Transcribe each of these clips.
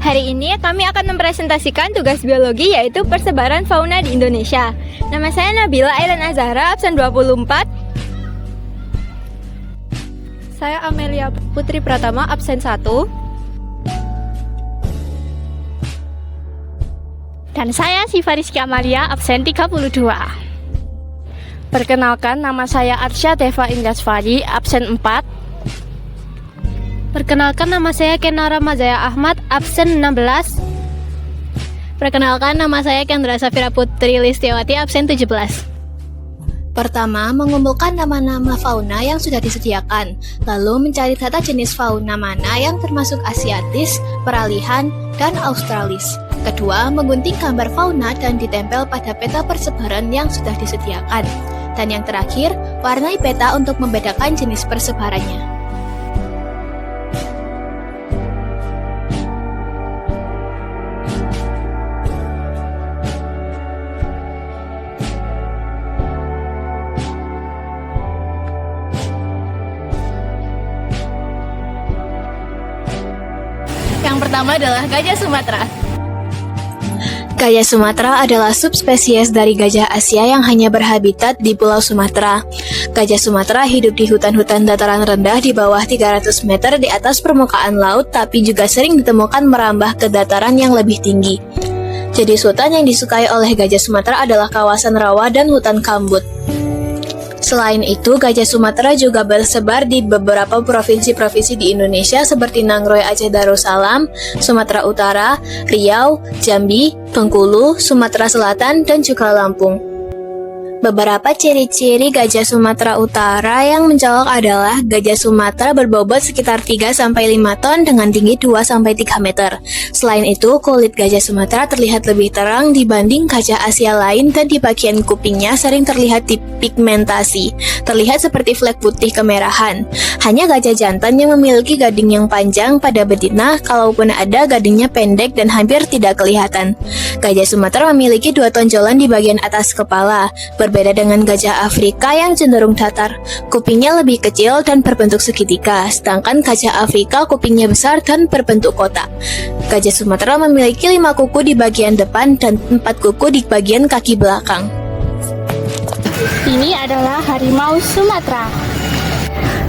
Hari ini kami akan mempresentasikan tugas biologi yaitu persebaran fauna di Indonesia. Nama saya Nabila Ailen Azahra, absen 24. Saya Amelia Putri Pratama, absen 1. Dan saya Siva Rizky Amalia, absen 32. Perkenalkan, nama saya Arsya Deva Ingasvari, absen 4. Perkenalkan, nama saya Kenara Mazaya Ahmad, absen 16. Perkenalkan, nama saya Kendra Safira Putri Listiawati, absen 17. Pertama, mengumpulkan nama-nama fauna yang sudah disediakan, lalu mencari data jenis fauna mana yang termasuk asiatis, peralihan, dan australis. Kedua, menggunting gambar fauna dan ditempel pada peta persebaran yang sudah disediakan. Dan yang terakhir, warnai peta untuk membedakan jenis persebarannya. Yang pertama adalah gajah Sumatera. Gajah Sumatera adalah subspesies dari gajah Asia yang hanya berhabitat di Pulau Sumatera. Gajah Sumatera hidup di hutan-hutan dataran rendah di bawah 300 meter di atas permukaan laut, tapi juga sering ditemukan merambah ke dataran yang lebih tinggi. Jenis hutan yang disukai oleh gajah Sumatera adalah kawasan rawa dan hutan gambut. Selain itu, gajah Sumatera juga bersebar di beberapa provinsi-provinsi di Indonesia seperti Nangroe Aceh Darussalam, Sumatera Utara, Riau, Jambi, Bengkulu, Sumatera Selatan, dan juga Lampung. Beberapa ciri-ciri gajah Sumatera Utara yang mencolok adalah gajah Sumatera berbobot sekitar 3-5 ton dengan tinggi 2-3 meter. Selain itu, kulit gajah Sumatera terlihat lebih terang dibanding gajah Asia lain dan di bagian kupingnya sering terlihat dipigmentasi, terlihat seperti flek putih kemerahan. Hanya gajah jantan yang memiliki gading yang panjang pada betina, kalaupun ada gadingnya pendek dan hampir tidak kelihatan. Gajah Sumatera memiliki 2 tonjolan di bagian atas kepala, berbeda dengan gajah Afrika yang cenderung datar. Kupingnya lebih kecil dan berbentuk segitiga, sedangkan gajah Afrika kupingnya besar dan berbentuk kotak. Gajah Sumatera memiliki 5 kuku di bagian depan dan 4 kuku di bagian kaki belakang. Ini adalah harimau Sumatera.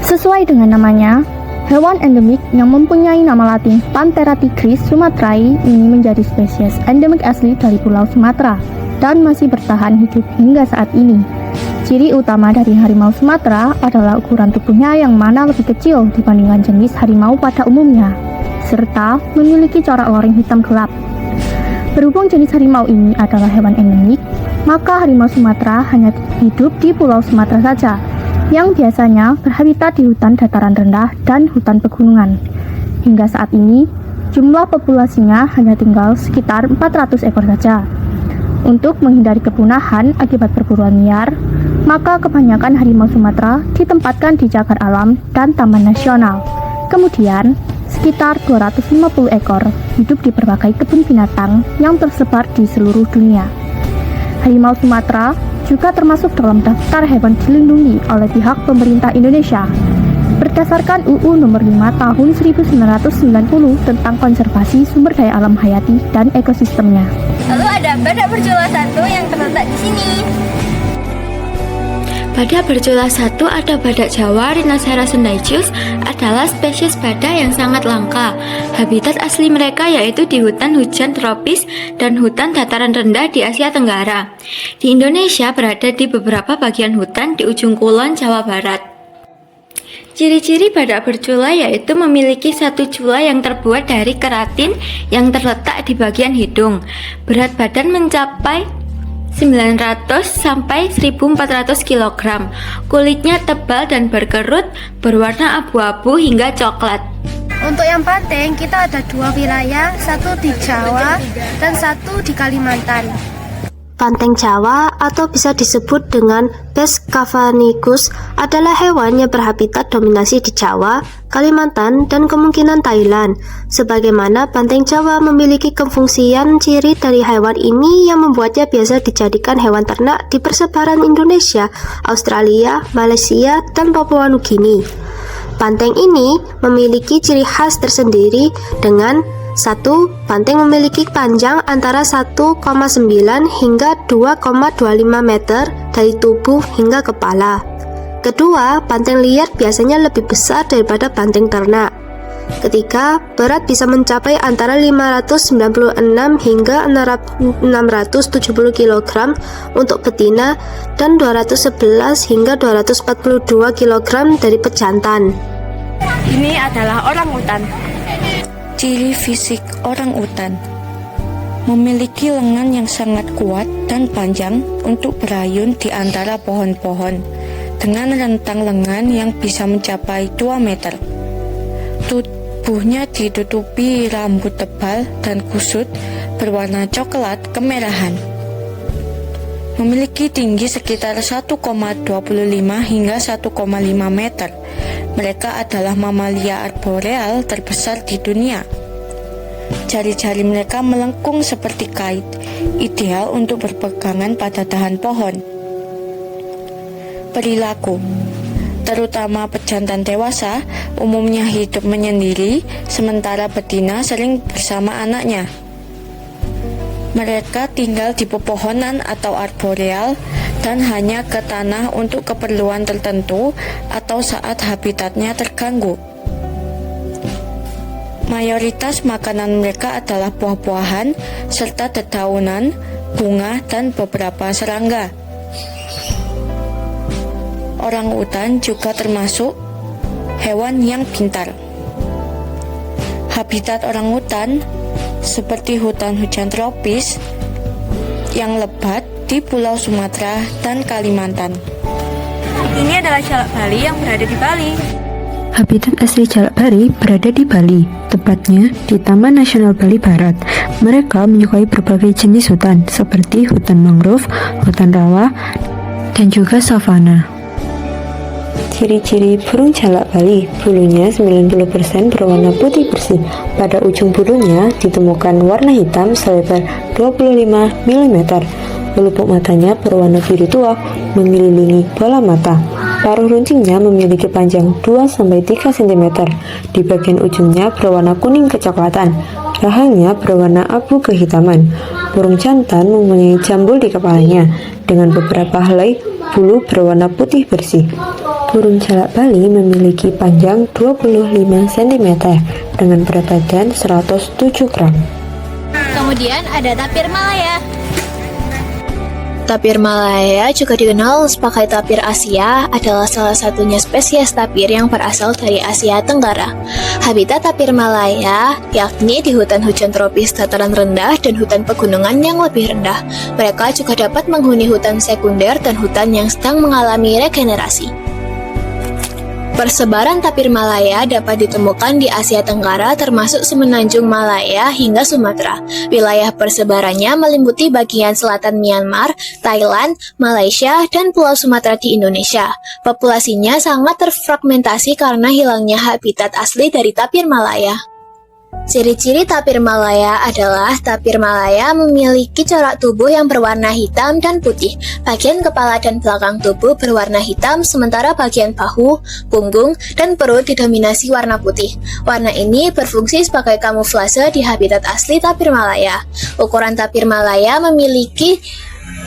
Sesuai dengan namanya, hewan endemik yang mempunyai nama latin Panthera tigris sumatrae ini menjadi spesies endemik asli dari Pulau Sumatera dan masih bertahan hidup hingga saat ini. Ciri utama dari harimau Sumatera adalah ukuran tubuhnya yang mana lebih kecil dibandingkan jenis harimau pada umumnya, serta memiliki corak loring hitam gelap. Berhubung jenis harimau ini adalah hewan endemik, maka harimau Sumatera hanya hidup di Pulau Sumatera saja, yang biasanya berhabitat di hutan dataran rendah dan hutan pegunungan. Hingga saat ini, jumlah populasinya hanya tinggal sekitar 400 ekor saja. Untuk menghindari kepunahan akibat perburuan liar, maka kebanyakan harimau Sumatera ditempatkan di cagar alam dan taman nasional. Kemudian, sekitar 250 ekor hidup di berbagai kebun binatang yang tersebar di seluruh dunia. Harimau Sumatera juga termasuk dalam daftar hewan dilindungi oleh pihak pemerintah Indonesia berdasarkan UU Nomor 5 Tahun 1990 tentang konservasi sumber daya alam hayati dan ekosistemnya. Lalu ada badak berjula 1 yang terletak di sini. Badak berjula 1 atau badak Jawa Rhinoceros sundaicus adalah spesies badak yang sangat langka. Habitat asli mereka yaitu di hutan hujan tropis dan hutan dataran rendah di Asia Tenggara. Di Indonesia berada di beberapa bagian hutan di ujung kulon Jawa Barat. Ciri-ciri badak bercula yaitu memiliki 1 cula yang terbuat dari keratin yang terletak di bagian hidung. Berat badan mencapai 900 sampai 1400 kg. Kulitnya tebal dan berkerut, berwarna abu-abu hingga coklat. Untuk yang banteng, kita ada 2 wilayah, 1 di Jawa dan 1 di Kalimantan. Banteng Jawa atau bisa disebut dengan Bes cavanicus adalah hewan yang berhabitat dominasi di Jawa, Kalimantan, dan kemungkinan Thailand. Sebagaimana banteng Jawa memiliki kefungsian ciri dari hewan ini yang membuatnya biasa dijadikan hewan ternak di persebaran Indonesia, Australia, Malaysia, dan Papua Nugini. Banteng ini memiliki ciri khas tersendiri dengan 1. Banteng memiliki panjang antara 1,9 hingga 2,25 meter dari tubuh hingga kepala. Kedua, banteng liar biasanya lebih besar daripada banteng ternak. Ketiga, berat bisa mencapai antara 596 hingga 670 kg untuk betina dan 211 hingga 242 kg dari pejantan. Ini adalah orangutan. Ciri fisik orangutan: memiliki lengan yang sangat kuat dan panjang untuk berayun di antara pohon-pohon, dengan rentang lengan yang bisa mencapai 2 meter. Tubuhnya ditutupi rambut tebal dan kusut berwarna coklat kemerahan. Memiliki tinggi sekitar 1,25 hingga 1,5 meter. Mereka adalah mamalia arboreal terbesar di dunia. Jari-jari mereka melengkung seperti kait, ideal untuk berpegangan pada dahan pohon. Perilaku, terutama pejantan dewasa, umumnya hidup menyendiri, sementara betina sering bersama anaknya. Mereka tinggal di pepohonan atau arboreal dan hanya ke tanah untuk keperluan tertentu atau saat habitatnya terganggu. Mayoritas makanan mereka adalah buah-buahan serta dedaunan, bunga, dan beberapa serangga. Orangutan juga termasuk hewan yang pintar. Habitat orangutan seperti hutan hujan tropis yang lebat di Pulau Sumatera dan Kalimantan. Ini adalah jalak Bali yang berada di Bali. Habitat asli jalak Bali berada di Bali, tepatnya di Taman Nasional Bali Barat. Mereka menyukai berbagai jenis hutan, seperti hutan mangrove, hutan rawa, dan juga savana. Ciri-ciri burung jalak Bali: bulunya 90% berwarna putih bersih. Pada ujung bulunya ditemukan warna hitam selebar 25 mm. Pelupuk matanya berwarna biru tua, mengelilingi bola mata. Paruh runcingnya memiliki panjang 2-3 cm. Di bagian ujungnya berwarna kuning kecoklatan. Rahangnya berwarna abu kehitaman. Burung jantan mempunyai jambul di kepalanya, dengan beberapa helai bulu berwarna putih bersih. Burung jalak Bali memiliki panjang 25 cm dengan berat badan 107 gram. Kemudian ada tapir Malaya. Tapir Malaya, juga dikenal sebagai tapir Asia, adalah salah satunya spesies tapir yang berasal dari Asia Tenggara. Habitat tapir Malaya yakni di hutan hujan tropis dataran rendah dan hutan pegunungan yang lebih rendah. Mereka juga dapat menghuni hutan sekunder dan hutan yang sedang mengalami regenerasi. Persebaran tapir Malaya dapat ditemukan di Asia Tenggara termasuk semenanjung Malaya hingga Sumatera. Wilayah persebarannya meliputi bagian selatan Myanmar, Thailand, Malaysia, dan Pulau Sumatera di Indonesia. Populasinya sangat terfragmentasi karena hilangnya habitat asli dari tapir Malaya. Ciri-ciri tapir Malaya adalah tapir Malaya memiliki corak tubuh yang berwarna hitam dan putih. Bagian kepala dan belakang tubuh berwarna hitam, sementara bagian bahu, punggung, dan perut didominasi warna putih. Warna ini berfungsi sebagai kamuflase di habitat asli tapir Malaya. Ukuran tapir Malaya memiliki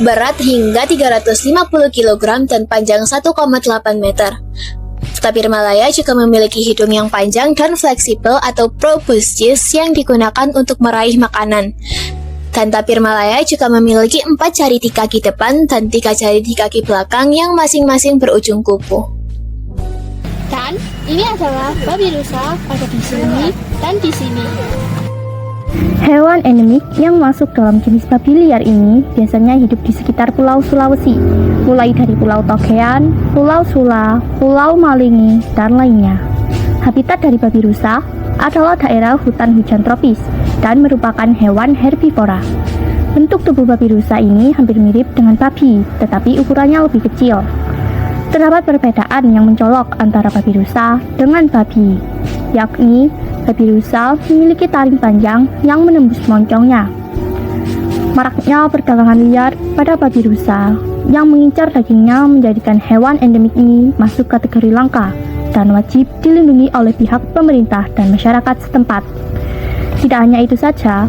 berat hingga 350 kg dan panjang 1,8 meter. Tapir Malaya juga memiliki hidung yang panjang dan fleksibel atau proboscis yang digunakan untuk meraih makanan. Dan tapir Malaya juga memiliki 4 jari di kaki depan dan 3 jari di kaki belakang yang masing-masing berujung kuku. Dan ini adalah babi rusa, ada di sini dan di sini. Hewan endemik yang masuk dalam jenis babi liar ini biasanya hidup di sekitar Pulau Sulawesi, mulai dari Pulau Togean, Pulau Sula, Pulau Malingi, dan lainnya. Habitat dari babi rusa adalah daerah hutan hujan tropis dan merupakan hewan herbivora. Bentuk tubuh babi rusa ini hampir mirip dengan babi, tetapi ukurannya lebih kecil. Terdapat perbedaan yang mencolok antara babi rusa dengan babi, yakni babi rusa memiliki taring panjang yang menembus moncongnya. Maraknya perdagangan liar pada babi rusa yang mengincar dagingnya menjadikan hewan endemik ini masuk kategori langka dan wajib dilindungi oleh pihak pemerintah dan masyarakat setempat. Tidak hanya itu saja,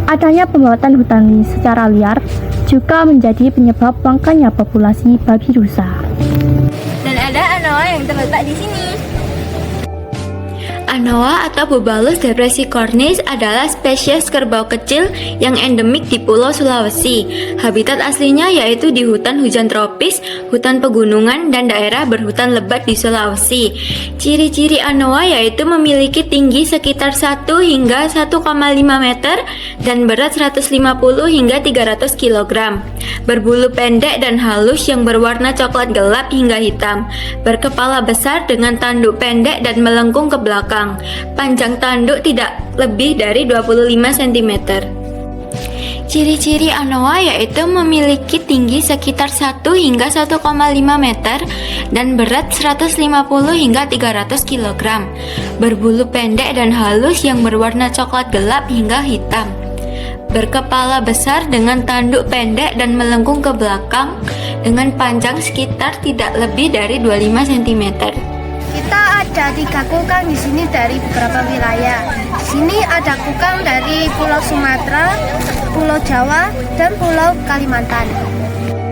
adanya pembuatan hutan secara liar juga menjadi penyebab bangkanya populasi babi rusa. Dan ada anoa yang terletak di sini. Anoa atau Bubalus depresi cornis adalah spesies kerbau kecil yang endemik di Pulau Sulawesi. Habitat aslinya yaitu di hutan hujan tropis, hutan pegunungan, dan daerah berhutan lebat di Sulawesi. Ciri-ciri anoa yaitu memiliki tinggi sekitar 1 hingga 1,5 meter dan berat 150 hingga 300 kg. Berbulu pendek dan halus yang berwarna coklat gelap hingga hitam. Berkepala besar dengan tanduk pendek dan melengkung ke belakang. Panjang tanduk tidak lebih dari 25 cm. Ciri-ciri anoa yaitu memiliki tinggi sekitar 1 hingga 1,5 meter dan berat 150 hingga 300 kg. Berbulu pendek dan halus yang berwarna coklat gelap hingga hitam. Berkepala besar dengan tanduk pendek dan melengkung ke belakang dengan panjang sekitar tidak lebih dari 25 cm. Kita ada 3 kukang di sini dari beberapa wilayah. Di sini ada kukang dari Pulau Sumatera, Pulau Jawa, dan Pulau Kalimantan.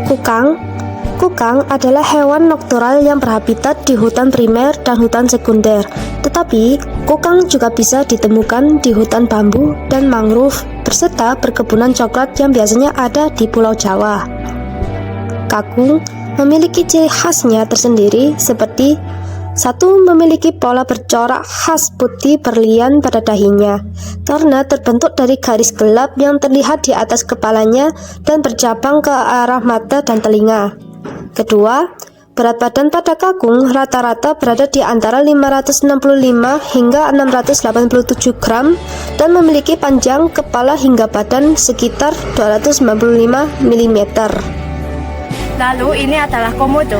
Kukang adalah hewan noktural yang berhabitat di hutan primer dan hutan sekunder. Tetapi, kukang juga bisa ditemukan di hutan bambu dan mangrove beserta perkebunan coklat yang biasanya ada di Pulau Jawa. Kakung memiliki ciri khasnya tersendiri seperti: 1. Memiliki pola bercorak khas putih berlian pada dahinya karena terbentuk dari garis gelap yang terlihat di atas kepalanya dan bercabang ke arah mata dan telinga. Kedua, berat badan pada kakung rata-rata berada di antara 565 hingga 687 gram dan memiliki panjang kepala hingga badan sekitar 295 mm. Lalu ini adalah komodo.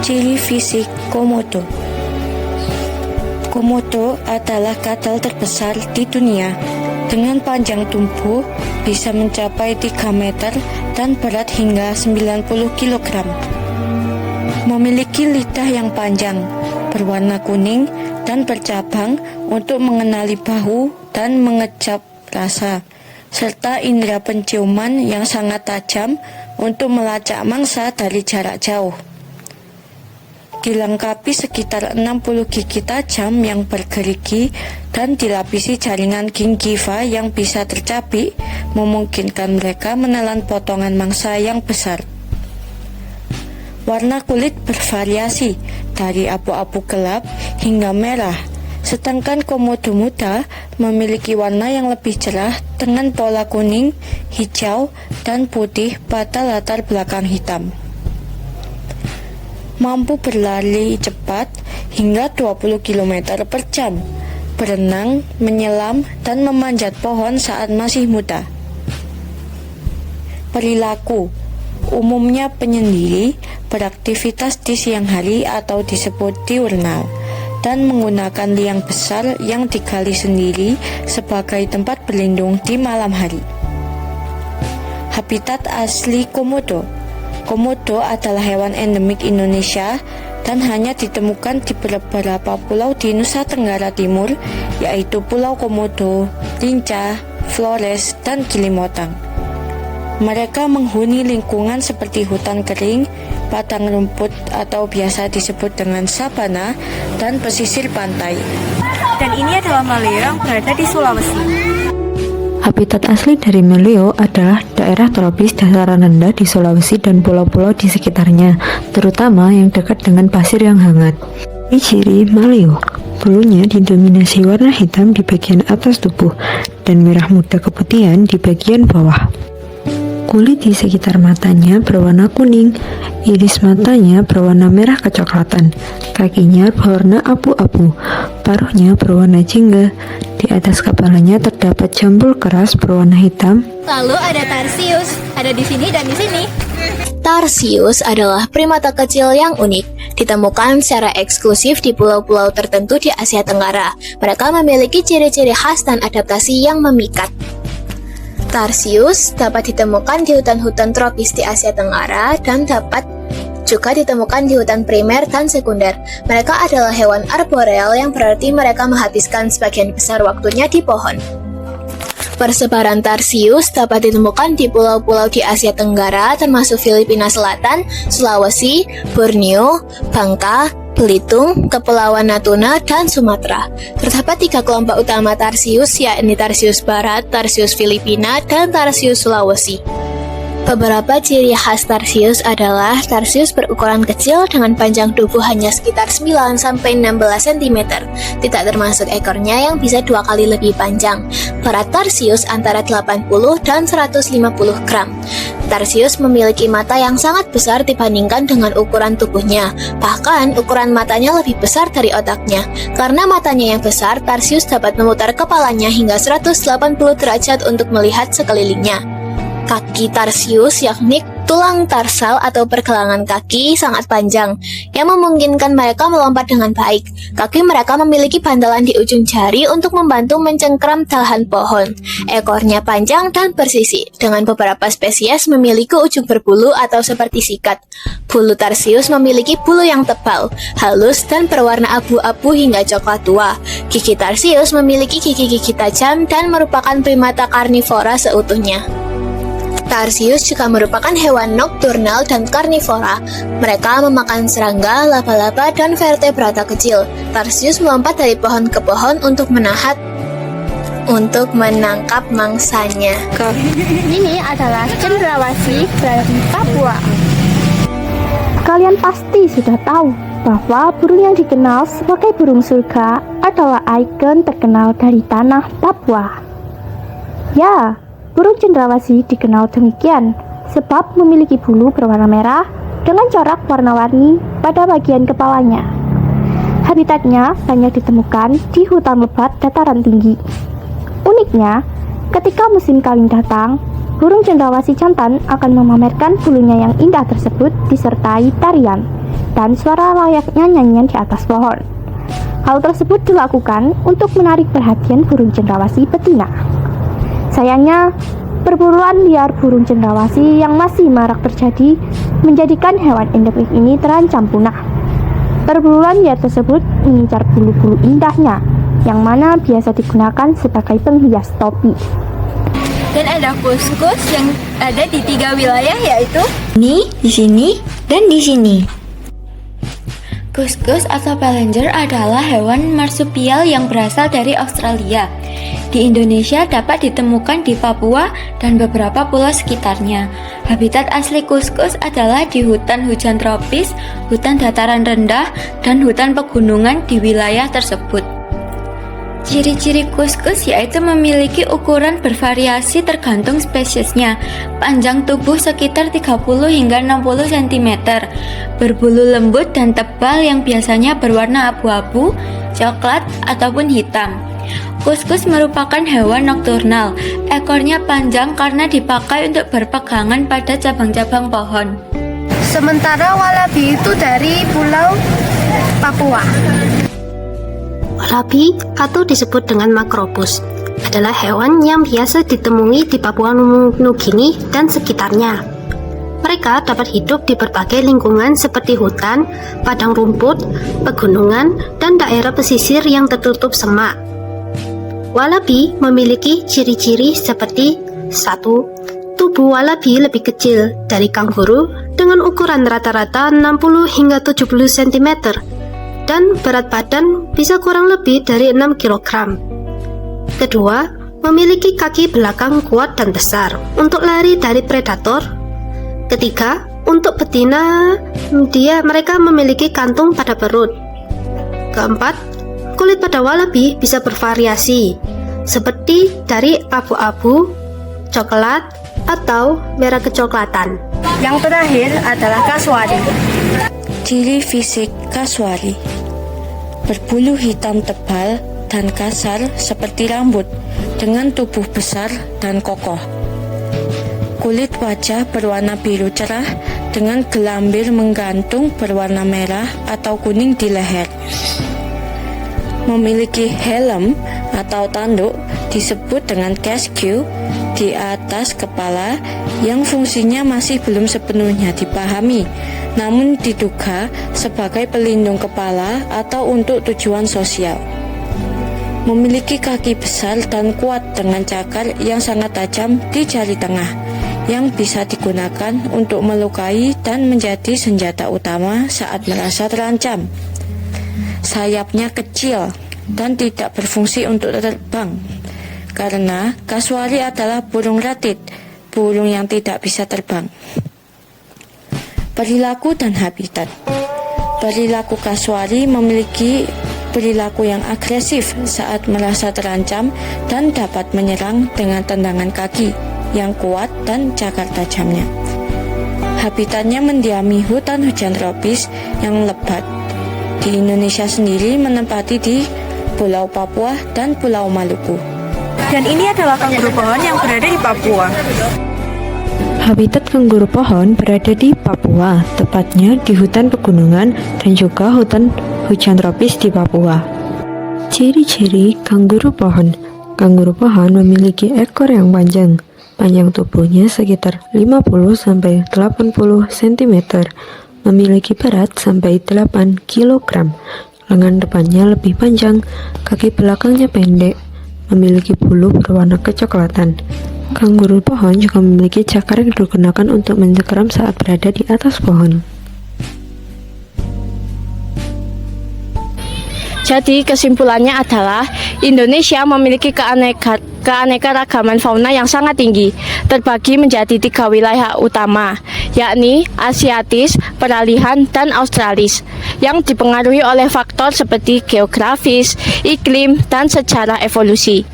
Ciri fisik komodo. Komodo adalah kadal terbesar di dunia dengan panjang tubuh bisa mencapai 3 meter dan berat hingga 90 kg. Memiliki lidah yang panjang, berwarna kuning dan bercabang untuk mengenali bahu dan mengecap rasa, serta indera penciuman yang sangat tajam untuk melacak mangsa dari jarak jauh. Dilengkapi sekitar 60 gigi tajam yang bergerigi dan dilapisi jaringan gingiva yang bisa tercabik, memungkinkan mereka menelan potongan mangsa yang besar. Warna kulit bervariasi dari abu-abu gelap hingga merah, sedangkan komodo muda memiliki warna yang lebih cerah dengan pola kuning, hijau, dan putih pada latar belakang hitam. Mampu berlari cepat hingga 20 km per jam, berenang, menyelam, dan memanjat pohon saat masih muda. Perilaku umumnya penyendiri, beraktivitas di siang hari atau disebut diurnal, dan menggunakan liang besar yang digali sendiri sebagai tempat berlindung di malam hari. Habitat asli komodo. Komodo adalah hewan endemik Indonesia dan hanya ditemukan di beberapa pulau di Nusa Tenggara Timur, yaitu Pulau Komodo, Rinca, Flores, dan Kilimotang. Mereka menghuni lingkungan seperti hutan kering, padang rumput atau biasa disebut dengan sabana, dan pesisir pantai. Dan ini adalah maleo yang berada di Sulawesi. Habitat asli dari maleo adalah daerah tropis dataran rendah di Sulawesi dan pulau-pulau di sekitarnya, terutama yang dekat dengan pasir yang hangat. Ini ciri maleo. Bulunya didominasi warna hitam di bagian atas tubuh dan merah muda keputihan di bagian bawah. Kulit di sekitar matanya berwarna kuning, iris matanya berwarna merah kecoklatan, kakinya berwarna abu-abu, paruhnya berwarna jingga, di atas kepalanya terdapat jambul keras berwarna hitam. Lalu ada Tarsius, ada di sini dan di sini. Tarsius adalah primata kecil yang unik, ditemukan secara eksklusif di pulau-pulau tertentu di Asia Tenggara. Mereka memiliki ciri-ciri khas dan adaptasi yang memikat. Tarsius dapat ditemukan di hutan-hutan tropis di Asia Tenggara dan dapat juga ditemukan di hutan primer dan sekunder. Mereka adalah hewan arboreal yang berarti mereka menghabiskan sebagian besar waktunya di pohon. Persebaran tarsius dapat ditemukan di pulau-pulau di Asia Tenggara termasuk Filipina Selatan, Sulawesi, Borneo, Bangka, Belitung, Kepulauan Natuna, dan Sumatera. Terdapat 3 kelompok utama tarsius, yakni tarsius barat, tarsius Filipina, dan tarsius Sulawesi. Beberapa ciri khas tarsius adalah tarsius berukuran kecil dengan panjang tubuh hanya sekitar 9-16 cm, tidak termasuk ekornya yang bisa 2 kali lebih panjang. Berat tarsius antara 80 dan 150 gram. Tarsius memiliki mata yang sangat besar dibandingkan dengan ukuran tubuhnya, bahkan ukuran matanya lebih besar dari otaknya. Karena matanya yang besar, tarsius dapat memutar kepalanya hingga 180 derajat untuk melihat sekelilingnya. Kaki tarsius, yakni tulang tarsal atau pergelangan kaki, sangat panjang, yang memungkinkan mereka melompat dengan baik. Kaki mereka memiliki bantalan di ujung jari untuk membantu mencengkram dahan pohon. Ekornya panjang dan bersisi, dengan beberapa spesies memiliki ujung berbulu atau seperti sikat. Bulu tarsius memiliki bulu yang tebal, halus, dan berwarna abu-abu hingga coklat tua. Gigi tarsius memiliki gigi-gigi tajam dan merupakan primata karnivora seutuhnya. Tarsius juga merupakan hewan nokturnal dan karnivora. Mereka memakan serangga, laba-laba, dan vertebrata kecil. Tarsius melompat dari pohon ke pohon untuk menangkap mangsanya. Ini adalah cendrawasih dari Papua. Kalian pasti sudah tahu bahwa burung yang dikenal sebagai burung surga adalah ikon terkenal dari tanah Papua. Ya, burung cendrawasih dikenal demikian sebab memiliki bulu berwarna merah dengan corak warna-warni pada bagian kepalanya. Habitatnya banyak ditemukan di hutan lebat dataran tinggi. Uniknya, ketika musim kawin datang, burung cendrawasih jantan akan memamerkan bulunya yang indah tersebut disertai tarian dan suara layaknya nyanyian di atas pohon. Hal tersebut dilakukan untuk menarik perhatian burung cendrawasih betina. Sayangnya, perburuan liar burung cendrawasih yang masih marak terjadi menjadikan hewan endemik ini terancam punah. Perburuan liar tersebut mengincar bulu-bulu indahnya, yang mana biasa digunakan sebagai penghias topi. Dan ada kuskus yang ada di 3 wilayah, yaitu Di sini, dan di sini. Kuskus atau balenger adalah hewan marsupial yang berasal dari Australia. Di Indonesia dapat ditemukan di Papua dan beberapa pulau sekitarnya. Habitat asli kuskus adalah di hutan hujan tropis, hutan dataran rendah, dan hutan pegunungan di wilayah tersebut. Ciri-ciri kuskus yaitu memiliki ukuran bervariasi tergantung spesiesnya. Panjang tubuh sekitar 30 hingga 60 cm, berbulu lembut dan tebal yang biasanya berwarna abu-abu, coklat, ataupun hitam. Kuskus merupakan hewan nokturnal. Ekornya panjang karena dipakai untuk berpegangan pada cabang-cabang pohon. Sementara walabi itu dari Pulau Papua. Walabi atau disebut dengan Macropus adalah hewan yang biasa ditemui di Papua Nugini dan sekitarnya. Mereka dapat hidup di berbagai lingkungan seperti hutan, padang rumput, pegunungan, dan daerah pesisir yang tertutup semak. Walabi memiliki ciri-ciri seperti 1. Tubuh walabi lebih kecil dari kanguru dengan ukuran rata-rata 60 hingga 70 cm dan berat badan bisa kurang lebih dari 6 kg. Kedua, memiliki kaki belakang kuat dan besar untuk lari dari predator. Ketiga, untuk betina, mereka memiliki kantung pada perut. Keempat, kulit pada walabi bisa bervariasi, seperti dari abu-abu, coklat, atau merah kecoklatan. Yang terakhir adalah kasuari. Ciri fisik kasuari: berbulu hitam tebal dan kasar seperti rambut, dengan tubuh besar dan kokoh. Kulit wajah berwarna biru cerah dengan gelambir menggantung berwarna merah atau kuning di leher. Memiliki helm atau tanduk disebut dengan casque di atas kepala yang fungsinya masih belum sepenuhnya dipahami, namun diduga sebagai pelindung kepala atau untuk tujuan sosial. Memiliki kaki besar dan kuat dengan cakar yang sangat tajam di jari tengah yang bisa digunakan untuk melukai dan menjadi senjata utama saat merasa terancam. Sayapnya kecil dan tidak berfungsi untuk terbang, karena kasuari adalah burung ratid, burung yang tidak bisa terbang. Perilaku dan habitat. Perilaku kasuari memiliki perilaku yang agresif saat merasa terancam dan dapat menyerang dengan tendangan kaki yang kuat dan cakar tajamnya. Habitatnya mendiami hutan hujan tropis yang lebat. Di Indonesia sendiri menempati di Pulau Papua dan Pulau Maluku. Dan ini adalah kanguru pohon yang berada di Papua. Habitat kanguru pohon berada di Papua, tepatnya di hutan pegunungan dan juga hutan hujan tropis di Papua. Ciri-ciri kanguru pohon. Kanguru pohon memiliki ekor yang panjang. Panjang tubuhnya sekitar 50-80 cm. Memiliki berat sampai 8 kg. Lengan depannya lebih panjang, kaki belakangnya pendek, memiliki bulu berwarna kecoklatan. Kanguru pohon juga memiliki cakar yang digunakan untuk mencengkeram saat berada di atas pohon. Jadi kesimpulannya adalah Indonesia memiliki keanekaragaman fauna yang sangat tinggi, terbagi menjadi 3 wilayah utama, yakni Asiatis, Peralihan, dan Australis, yang dipengaruhi oleh faktor seperti geografis, iklim, dan secara evolusi.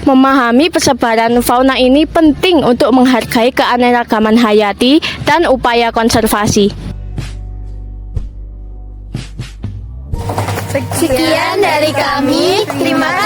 Memahami persebaran fauna ini penting untuk menghargai keanekaragaman hayati dan upaya konservasi. Sekian dari kami, terima kasih.